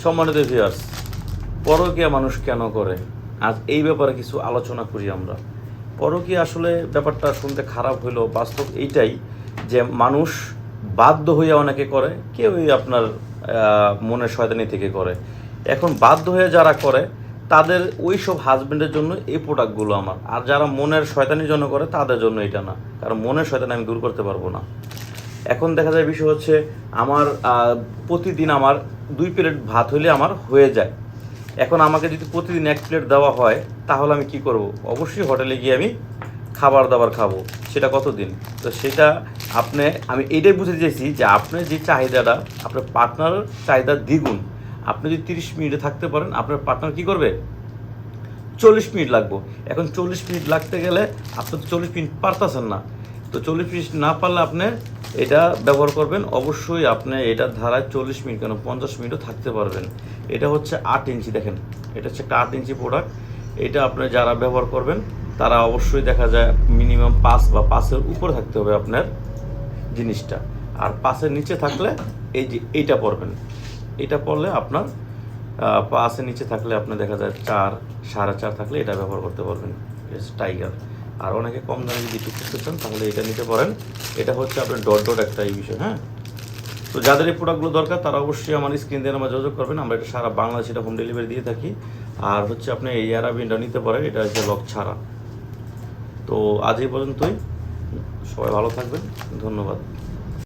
সম্মানিত ভিউয়ার্স, পরকীয়া মানুষ কেন করে, আজ এই ব্যাপারে কিছু আলোচনা করি আমরা। পরকীয়া আসলে ব্যাপারটা শুনতে খারাপ হইলেও বাস্তব এইটাই যে মানুষ বাধ্য হয়ে অনেকে করে, কেউই আপনার মনের শয়তানি থেকে করে। এখন বাধ্য হয়ে যারা করে তাদের ওই সব হাজব্যান্ডের জন্য এই প্রোডাক্টগুলো আমার, আর যারা মনের শয়তানির জন্য করে তাদের জন্য এটা না, কারণ মনের শয়তানি আমি দূর করতে পারবো না। এখন দেখা যায় বিষয় হচ্ছে আমার প্রতিদিন আমার 2 প্লেট ভাত হইলে আমার হয়ে যায়। এখন আমাকে যদি প্রতিদিন 1 প্লেট দেওয়া হয় তাহলে আমি কি করব? অবশ্যই হোটেলে গিয়ে আমি খাবার দাবার খাবো। সেটা কতদিন? তো সেটা আমি এটাই বুঝতে চাইছি যে আপনার যে চাহিদাটা, আপনার পার্টনারের চাহিদা দ্বিগুণ। আপনি যদি 30 মিনিটে থাকতে পারেন, আপনার পার্টনার কী করবে? 40 মিনিট লাগবো। এখন 40 মিনিট লাগতে গেলে আপনি তো 40 মিনিট পারতেছেন না। তো 40 মিনিট না পারলে আপনি এটা ব্যবহার করবেন। অবশ্যই আপনি এটার ধারায় 40 মিনিট কেন 50 মিনিটও থাকতে পারবেন। এটা হচ্ছে 8 ইঞ্চি, দেখেন এটা হচ্ছে একটা 8 ইঞ্চি প্রোডাক্ট। এটা আপনি যারা ব্যবহার করবেন তারা অবশ্যই দেখা যায় মিনিমাম 5 বা 5-এর উপরে থাকতে হবে আপনার জিনিসটা। আর 5-এর নিচে থাকলে এই যে এইটা পরবেন। এটা পরলে আপনার 5-এর নিচে থাকলে আপনার দেখা যায় 4, 4.5 থাকলে এটা ব্যবহার করতে পারবেন। টাইগার। আর অনেকে কম দামে যদি একটু করতে চান তাহলে এটা নিতে পারেন। এটা হচ্ছে আপনার ডট ডট একটা এই বিষয়, হ্যাঁ। তো যাদের এই প্রোডাক্টগুলো দরকার তারা অবশ্যই আমার স্ক্রিন দিয়ে আমার যোগাযোগ করবেন। আমরা এটা সারা বাংলাদেশে এটা হোম ডেলিভারি দিয়ে থাকি। আর হচ্ছে আপনি এই অ্যারাবিনটা নিতে পারেন, এটা হচ্ছে লক ছাড়া। তো আজ এই পর্যন্তই, সবাই ভালো থাকবেন, ধন্যবাদ।